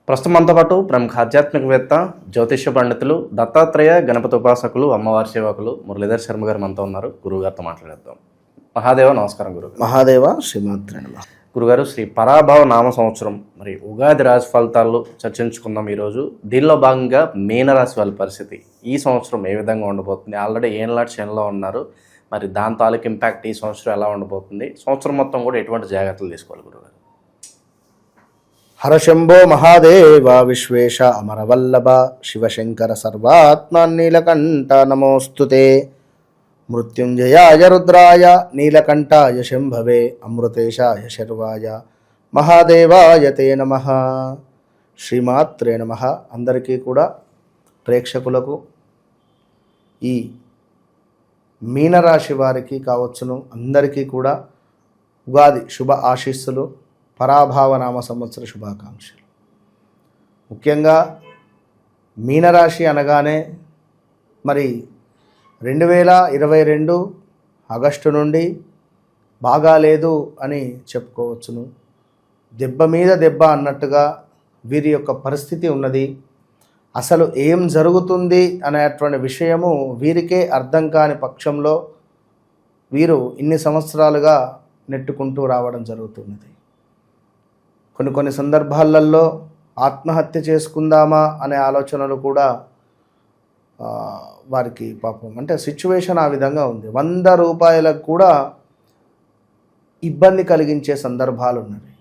ప్రస్తుతం మనతో పాటు ప్రముఖ ఆధ్యాత్మికవేత్త, జ్యోతిష్య పండితులు, దత్తాత్రేయ గణపతి ఉపాసకులు, అమ్మవారి సేవకులు మురళీధర్ శర్మ గారు మనతో ఉన్నారు. గురుగారితో మాట్లాడేద్దాం. మహాదేవ నమస్కారం. గురుగారు. మహాదేవ శ్రీమాత్రే నమః. గురుగారు, శ్రీ పరాభవ నామ సంవత్సరం మరి ఉగాది రాశి ఫలితాలు చర్చించుకుందాం ఈరోజు. దీనిలో భాగంగా మీనరాశి వాళ్ళ పరిస్థితి ఈ సంవత్సరం ఏ విధంగా ఉండబోతుంది? ఆల్రెడీ ఏళ్ళ శనిలో ఉన్నారు, మరి దాని తాలూకు ఇంపాక్ట్ ఈ సంవత్సరం ఎలా ఉండబోతుంది? సంవత్సరం మొత్తం కూడా ఎటువంటి జాగ్రత్తలు తీసుకోవాలి గురుగారు? హరశంభో మహాదేవ విశ్వేశ అమరవల్లభ శివశంకర సర్వాత్మ నీలకంఠ నమోస్తుతే. మృత్యుంజయాయ రుద్రాయ నీలకంఠాయ శంభవే అమృతేశాయ శర్వాయ మహాదేవాయ తే నమః. శ్రీమాత్రే నమః. అందరికీ కూడా ప్రేక్షకులకు ఈ మీనరాశి వారికి కావచ్చును అందరికీ కూడా ఉగాది శుభ ఆశీస్సులు, పరాభావనామ సంవత్సర శుభాకాంక్షలు. ముఖ్యంగా మీనరాశి అనగానే మరి 2022 ఆగస్టు నుండి బాగాలేదు అని చెప్పుకోవచ్చును. దెబ్బ మీద దెబ్బ అన్నట్టుగా వీరి యొక్క పరిస్థితి ఉన్నది. అసలు ఏం జరుగుతుంది అనేటువంటి విషయము వీరికే అర్థం కాని పక్షంలో వీరు ఇన్ని సంవత్సరాలుగా నెట్టుకుంటూ రావడం జరుగుతున్నది. కొన్ని సందర్భాలలో ఆత్మహత్య చేసుకుందామా అనే ఆలోచనలు కూడా వారికి పాపం అంటే సిచ్యువేషన్ ఆ విధంగా ఉంది. 100 రూపాయలకు కూడా ఇబ్బంది కలిగించే సందర్భాలు ఉన్నవి.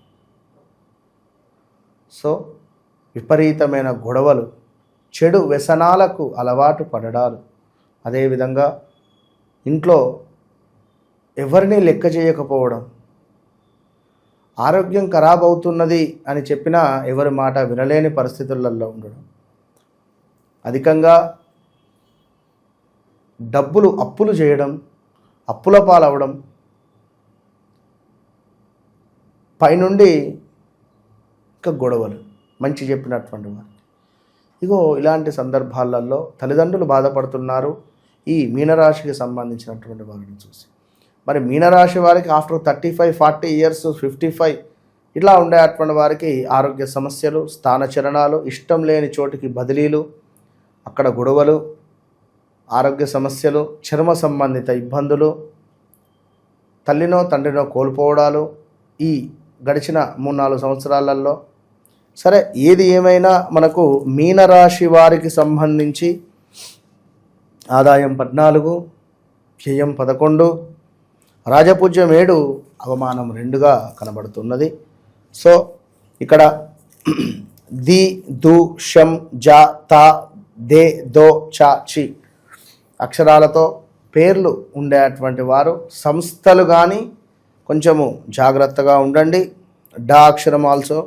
సో విపరీతమైన గొడవలు, చెడు వ్యసనాలకు అలవాటు పడడాలు, అదేవిధంగా ఇంట్లో ఎవరిని లెక్క చేయకపోవడం, ఆరోగ్యం ఖరాబ్ అవుతున్నది అని చెప్పినా ఎవరి మాట వినలేని పరిస్థితులలో ఉండడం, అధికంగా అప్పులు చేయడం, అప్పుల పాలవడం, పైనుండి ఇంకా గొడవలు, మంచి చెప్పినటువంటి వారు. ఇగో ఇలాంటి సందర్భాలలో తల్లిదండ్రులు బాధపడుతున్నారు ఈ మీనరాశికి సంబంధించినటువంటి వారిని చూసి. మరి మీనరాశి వారికి ఆఫ్టర్ 35, 40 ఇయర్స్, 55 ఇట్లా ఉండేటువంటి వారికి ఆరోగ్య సమస్యలు, స్థానచలనాలు, ఇష్టం లేని చోటికి బదిలీలు, అక్కడ గొడవలు, ఆరోగ్య సమస్యలు, చర్మ సంబంధిత ఇబ్బందులు, తల్లినో తండ్రినో కోల్పోవడాలు ఈ గడిచిన 3-4 సంవత్సరాలలో. సరే, ఏది ఏమైనా మనకు మీనరాశి వారికి సంబంధించి ఆదాయం 14, వ్యయం 11, రాజపూజ్యం 7, అవమానం 2గా కనబడుతున్నది. సో ఇక్కడ ది, దు, షం, జా, తా, దే, దో, చా, చి అక్షరాలతో పేర్లు ఉండేటువంటి వారు సంస్థలు కానీ కొంచెము జాగ్రత్తగా ఉండండి. డా అక్షరం ఆల్సో,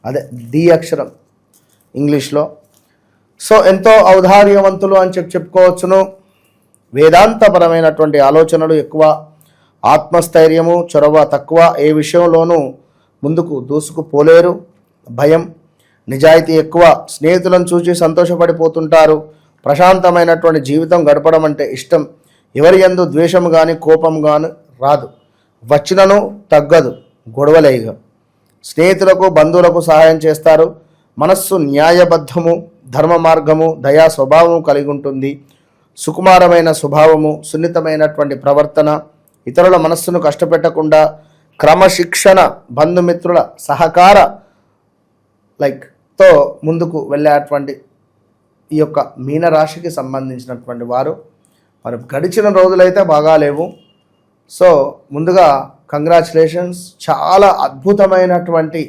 అదే ది అక్షరం ఇంగ్లీష్లో. సో ఎంతో ఔదార్యవంతులు అని చెప్పుకోవచ్చును. వేదాంతపరమైనటువంటి ఆలోచనలు ఎక్కువ, ఆత్మస్థైర్యము, చొరవ తక్కువ, ఏ విషయంలోనూ ముందుకు దూసుకుపోలేరు. భయం, నిజాయితీ ఎక్కువ, స్నేహితులను చూసి సంతోషపడిపోతుంటారు. ప్రశాంతమైనటువంటి జీవితం గడపడం అంటే ఇష్టం. ఎవరి యందు ద్వేషం కానీ కోపం కానీ రాదు, వచ్చినను తగ్గదు, గొడవలేగా. స్నేహితులకు బంధువులకు సహాయం చేస్తారు. మనస్సు న్యాయబద్ధము, ధర్మ మార్గము, దయా స్వభావము కలిగి ఉంటుంది. సుకుమారమైన స్వభావము, సున్నితమైనటువంటి ప్రవర్తన, ఇతరుల మనస్సును కష్టపెట్టకుండా క్రమశిక్షణ, బంధుమిత్రుల సహకార తో ముందుకు వెళ్ళేటువంటి ఈ యొక్క మీనరాశికి సంబంధించినటువంటి వారు మరి గడిచిన రోజులైతే బాగాలేవు. సో ముందుగా కంగ్రాచులేషన్స్. చాలా అద్భుతమైనటువంటి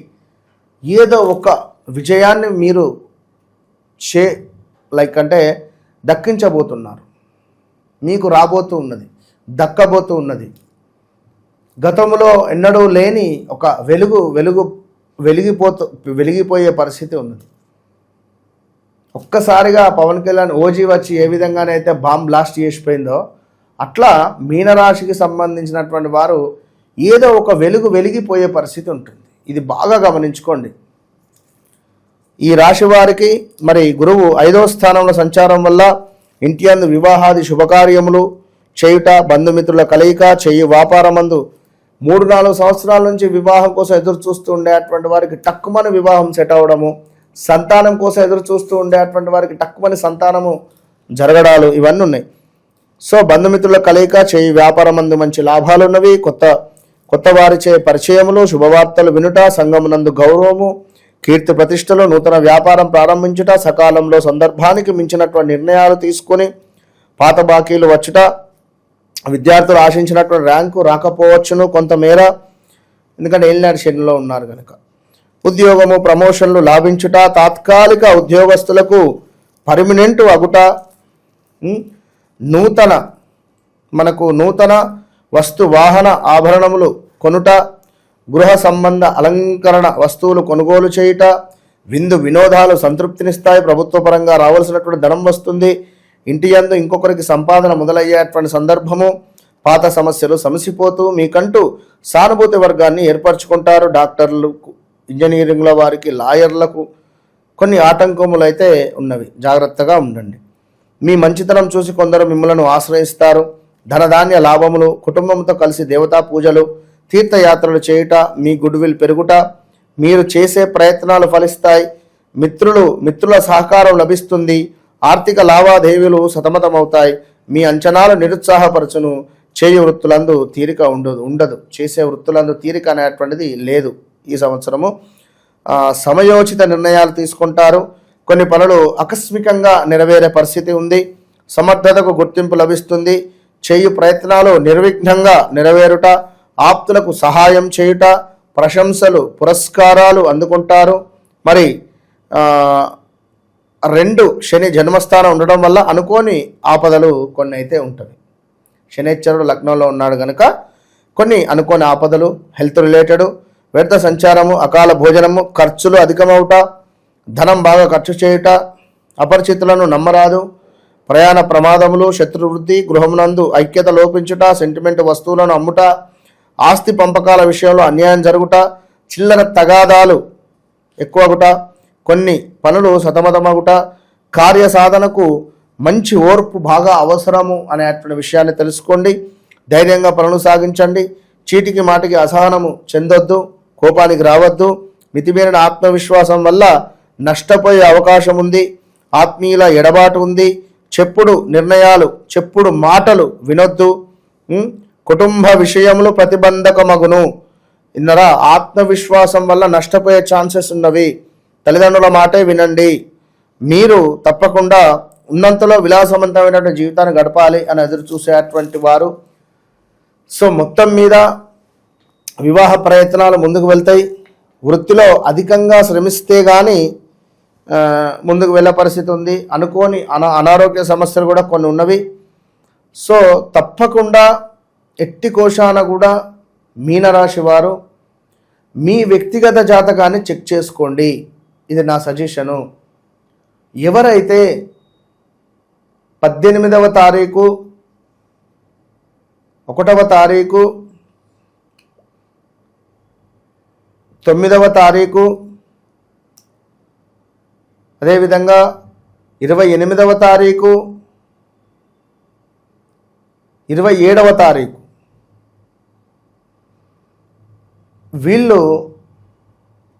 ఏదో ఒక విజయాన్ని మీరు అంటే దక్కించబోతున్నారు. మీకు రాబోతూ ఉన్నది, దక్కబోతూ ఉన్నది. గతంలో ఎన్నడూ లేని ఒక వెలిగిపోయే పరిస్థితి ఉన్నది. ఒక్కసారిగా పవన్ కళ్యాణ్ ఓజీ వచ్చి ఏ విధంగానైతే బాంబ్ బ్లాస్ట్ చేసిపోయిందో అట్లా మీనరాశికి సంబంధించినటువంటి వారు ఏదో ఒక వెలిగిపోయే పరిస్థితి ఉంటుంది. ఇది బాగా గమనించుకోండి. ఈ రాశి వారికి మరి గురువు 5వ స్థానంలో సంచారం వల్ల ఇంటి యందు వివాహాది శుభకార్యములు చేయుట, బంధుమిత్రుల కలయిక, చేయు వ్యాపారమందు 3-4 సంవత్సరాల నుంచి వివాహం కోసం ఎదురు చూస్తూ ఉండేటువంటి వారికి టక్కుమని వివాహం సెట్ అవ్వడము, సంతానం కోసం ఎదురు చూస్తూ ఉండేటువంటి వారికి తక్కువని సంతానము జరగడాలు ఇవన్నీ ఉన్నాయి. సో బంధుమిత్రుల కలయిక, చేయి వ్యాపారం అందు మంచి లాభాలు ఉన్నవి. కొత్త వారిచే పరిచయములు, శుభవార్తలు వినుట, సంఘమునందు గౌరవము, కీర్తి ప్రతిష్టలు, నూతన వ్యాపారం ప్రారంభించుట, సకాలంలో సందర్భానికి మించినటువంటి నిర్ణయాలు తీసుకొని పాత బాకీలు వచ్చుట, విద్యార్థులు ఆశించినటువంటి ర్యాంకు రాకపోవచ్చును కొంతమేర, ఎందుకంటే ఏలినాటి శనిలో ఉన్నారు కనుక. ఉద్యోగము, ప్రమోషన్లు లాభించుట, తాత్కాలిక ఉద్యోగస్తులకు పర్మనెంట్ అగుట, నూతన వస్తు వాహన ఆభరణములు కొనుట, గృహ సంబంధ అలంకరణ వస్తువులు కొనుగోలు చేయుట, విందు వినోదాలు సంతృప్తినిస్తాయి. ప్రభుత్వ పరంగా రావాల్సినటువంటి ధనం వస్తుంది. ఇంటి యందు ఇంకొకరికి సంపాదన మొదలయ్యేటువంటి సందర్భము. పాత సమస్యలు సమసిపోతూ మీకంటూ సానుభూతి వర్గాన్ని ఏర్పరచుకుంటారు. డాక్టర్లకు, ఇంజనీరింగ్ల వారికి, లాయర్లకు కొన్ని ఆటంకములు అయితే ఉన్నవి, జాగ్రత్తగా ఉండండి. మీ మంచితనం చూసి కొందరు మిమ్మల్ని ఆశ్రయిస్తారు. ధనధాన్య లాభములు, కుటుంబంతో కలిసి దేవతా పూజలు, తీర్థయాత్రలు చేయుట, మీ గుడ్ విల్ పెరుగుట, మీరు చేసే ప్రయత్నాలు ఫలిస్తాయి. మిత్రుల సహకారం లభిస్తుంది. ఆర్థిక లావాదేవీలు సతమతమవుతాయి. మీ అంచనాలు నిరుత్సాహపరచును. చేయు వృత్తులందు తీరిక ఉండదు. చేసే వృత్తులందు తీరిక అనేటువంటిది లేదు ఈ సంవత్సరము. సమయోచిత నిర్ణయాలు తీసుకుంటారు. కొన్ని పనులు ఆకస్మికంగా నెరవేరే పరిస్థితి ఉంది. సమర్థతకు గుర్తింపు లభిస్తుంది. చేయు ప్రయత్నాలు నిర్విఘ్నంగా నెరవేరుట, ఆప్తులకు సహాయం చేయుట, ప్రశంసలు, పురస్కారాలు అందుకుంటారు. మరి 2 శని జన్మస్థానం ఉండడం వల్ల అనుకోని ఆపదలు కొన్ని అయితే ఉంటవి. శనిశ్చరుడు లగ్నంలో ఉన్నాడు కనుక కొన్ని అనుకోని ఆపదలు, హెల్త్ రిలేటెడ్, వ్యర్థ సంచారము, అకాల భోజనము, ఖర్చులు అధికమవుట, ధనం బాగా ఖర్చు చేయుట, అపరిచితులను నమ్మరాదు, ప్రయాణ ప్రమాదములు, శత్రువృద్ధి, గృహమునందు ఐక్యత లోపించుట, సెంటిమెంట్ వస్తువులను అమ్ముట, ఆస్తి పంపకాల విషయంలో అన్యాయం జరుగుట, చిల్లర తగాదాలు ఎక్కువగుట, కొన్ని పనులు సతమతమగుట, కార్యసాధనకు మంచి ఓర్పు బాగా అవసరము అనేటువంటి విషయాన్ని తెలుసుకోండి. ధైర్యంగా పనులు సాగించండి. చీటికి మాటికి అసహనము చెందొద్దు, కోపానికి రావద్దు. మితిమీరిన ఆత్మవిశ్వాసం వల్ల నష్టపోయే అవకాశం ఉంది. ఆత్మీయుల ఎడబాటు ఉంది. చెప్పుడు మాటలు వినొద్దు. కుటుంబ విషయములు ప్రతిబంధకమగును. ఇన్నరా ఆత్మవిశ్వాసం వల్ల నష్టపోయే ఛాన్సెస్ ఉన్నవి. తల్లిదండ్రుల మాటే వినండి. మీరు తప్పకుండా ఉన్నంతలో విలాసవంతమైనటువంటి జీవితాన్ని గడపాలి అని ఎదురు చూసేటువంటి వారు. సో మొత్తం మీద వివాహ ప్రయత్నాలు ముందుకు వెళ్తాయి. వృత్తిలో అధికంగా శ్రమిస్తే కానీ ముందుకు వెళ్ళే పరిస్థితి ఉంది. అనుకోని అనారోగ్య సమస్యలు కూడా కొన్ని ఉన్నవి. సో తప్పకుండా ఎట్టి కోశాన కూడా మీనరాశి వారు మీ వ్యక్తిగత జాతకాన్ని చెక్ చేసుకోండి. ఇది నా సజెషను. ఎవరైతే 18వ తారీఖు, 1వ తారీఖు, 9వ తారీఖు, అదేవిధంగా 28వ తారీఖు, 27వ తారీఖు వీళ్ళు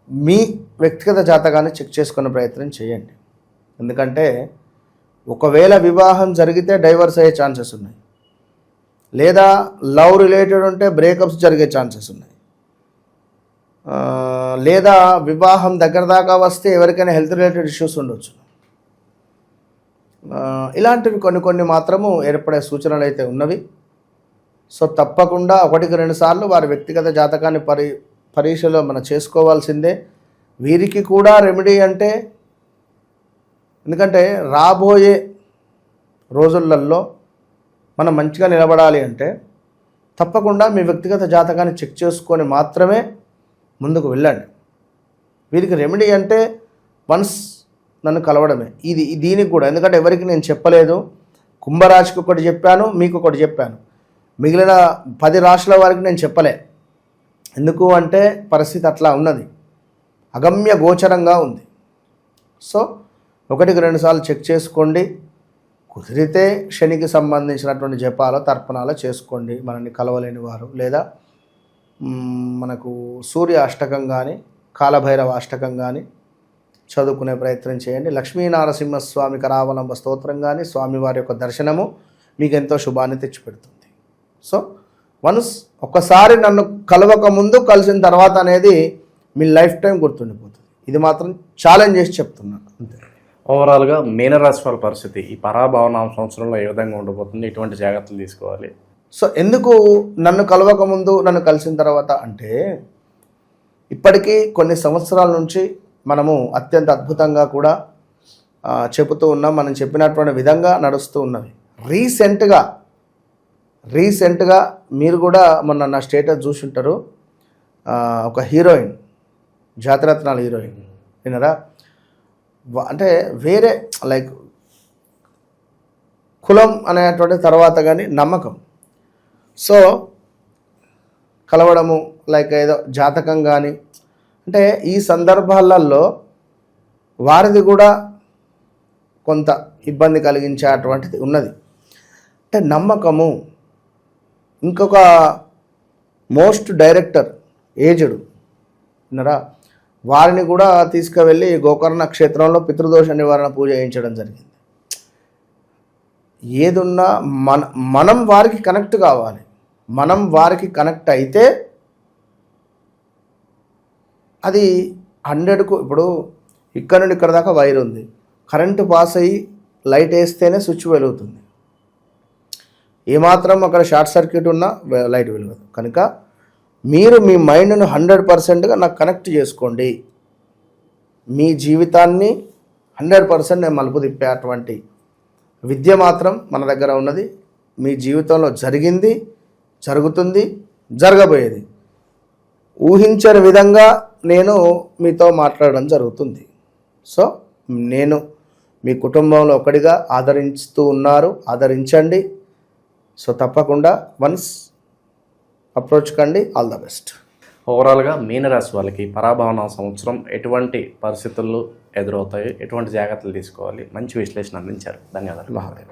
మీ వ్యక్తిగత జాతకాన్ని చెక్ చేసుకునే ప్రయత్నం చేయండి. ఎందుకంటే ఒకవేళ వివాహం జరిగితే డైవర్స్ అయ్యే ఛాన్సెస్ ఉన్నాయి, లేదా లవ్ రిలేటెడ్ ఉంటే బ్రేకప్స్ జరిగే ఛాన్సెస్ ఉన్నాయి, లేదా వివాహం దగ్గర దాకా వస్తే ఎవరికైనా హెల్త్ రిలేటెడ్ ఇష్యూస్ ఉండొచ్చు. ఇలాంటివి కొన్ని మాత్రము ఏర్పడే సూచనలు అయితే ఉన్నవి. సో తప్పకుండా 1-2 సార్లు వారి వ్యక్తిగత జాతకాన్ని పరీక్షలో మనం చేసుకోవాల్సిందే. వీరికి కూడా రెమెడీ అంటే, ఎందుకంటే రాబోయే రోజులలో మనం మంచిగా నిలబడాలి అంటే తప్పకుండా మీ వ్యక్తిగత జాతకాన్ని చెక్ చేసుకొని మాత్రమే ముందుకు వెళ్ళండి. వీరికి రెమెడీ అంటే వన్స్ నన్ను కలవడమే. దీనికి కూడా, ఎందుకంటే ఎవరికి నేను చెప్పలేదు. కుంభరాశికి ఒకటి చెప్పాను, మీకు ఒకటి చెప్పాను, మిగిలిన 10 రాశుల వారికి నేను చెప్పలే. ఎందుకు అంటే పరిస్థితి అట్లా ఉన్నది, అగమ్య గోచరంగా ఉంది. సో 1-2 సార్లు చెక్ చేసుకోండి. కుదిరితే శనికి సంబంధించినటువంటి జపాల తర్పణాలు చేసుకోండి మనల్ని కలవలేని వారు, లేదా మనకు సూర్య అష్టకం కానీ కాలభైరవ అష్టకం కానీ చదువుకునే ప్రయత్నం చేయండి. లక్ష్మీనారసింహస్వామి కరావలంబ స్తోత్రం కానీ స్వామివారి యొక్క దర్శనము మీకు ఎంతో శుభాన్ని తెచ్చిపెడుతుంది. సో వన్స్ ఒక్కసారి నన్ను కలవక ముందు కలిసిన తర్వాత అనేది మీ లైఫ్ టైం గుర్తుండిపోతుంది. ఇది మాత్రం ఛాలెంజ్ చేసి చెప్తున్నాను అంతే. ఓవరాల్గా మీనరాశి వాళ్ళ పరిస్థితి ఈ పరాభవనామ సంవత్సరంలో ఏ విధంగా ఉండబోతుంది, ఎటువంటి జాగ్రత్తలు తీసుకోవాలి? సో ఎందుకు నన్ను కలవక ముందు నన్ను కలిసిన తర్వాత అంటే, ఇప్పటికీ కొన్ని సంవత్సరాల నుంచి మనము అత్యంత అద్భుతంగా కూడా చెబుతూ ఉన్నాం. మనం చెప్పినటువంటి విధంగా నడుస్తూ ఉన్నవి. రీసెంట్గా మీరు కూడా మొన్న నా స్టేటస్ చూసుంటారు. ఒక హీరోయిన్, జాతిరత్నాల హీరోయిన్ వినరా, అంటే వేరే లైక్ కులం అనేటువంటి తర్వాత కానీ నమ్మకం, సో కలవడము లైక్ ఏదో జాతకం కానీ, అంటే ఈ సందర్భాలలో వారిది కూడా కొంత ఇబ్బంది కలిగించేటువంటిది ఉన్నది. అంటే నమ్మకము. ఇంకొక మోస్ట్ డైరెక్టర్ ఏజ్డ్ విన్నరా, వారిని కూడా తీసుకువెళ్ళి గోకర్ణ క్షేత్రంలో పితృదోష నివారణ పూజ చేయించడం జరిగింది. ఏదున్నా మనం వారికి కనెక్ట్ కావాలి. మనం వారికి కనెక్ట్ అయితే అది 100కు, ఇప్పుడు ఇక్కడ నుండి ఇక్కడ దాకా వైర్ ఉంది, కరెంటు పాస్ అయ్యి లైట్ వేస్తేనే స్విచ్ వెలుగుతుంది. ఏమాత్రం అక్కడ షార్ట్ సర్క్యూట్ ఉన్నా లైట్ వెలగదు. కనుక మీరు మీ మైండ్ను 100%గా నాకు కనెక్ట్ చేసుకోండి. మీ జీవితాన్ని 100% నేను మలుపు తిప్పేటువంటి విద్య మాత్రం మన దగ్గర ఉన్నది. మీ జీవితంలో జరిగింది, జరుగుతుంది, జరగబోయేది ఊహించని విధంగా నేను మీతో మాట్లాడడం జరుగుతుంది. సో నేను మీ కుటుంబంలో ఒకటిగా ఆదరిస్తూ ఉన్నారు, ఆదరించండి. సో తప్పకుండా వన్స్ అప్రోచ్ కండి. All the best. ఓవరాల్గా మీనరాశి వాళ్ళకి పరాభవన సంవత్సరం ఎటువంటి పరిస్థితులు ఎదురవుతాయి, ఎటువంటి జాగ్రత్తలు తీసుకోవాలి, మంచి విశ్లేషణ అందించారు. ధన్యవాదాలు. మహాదేవ్.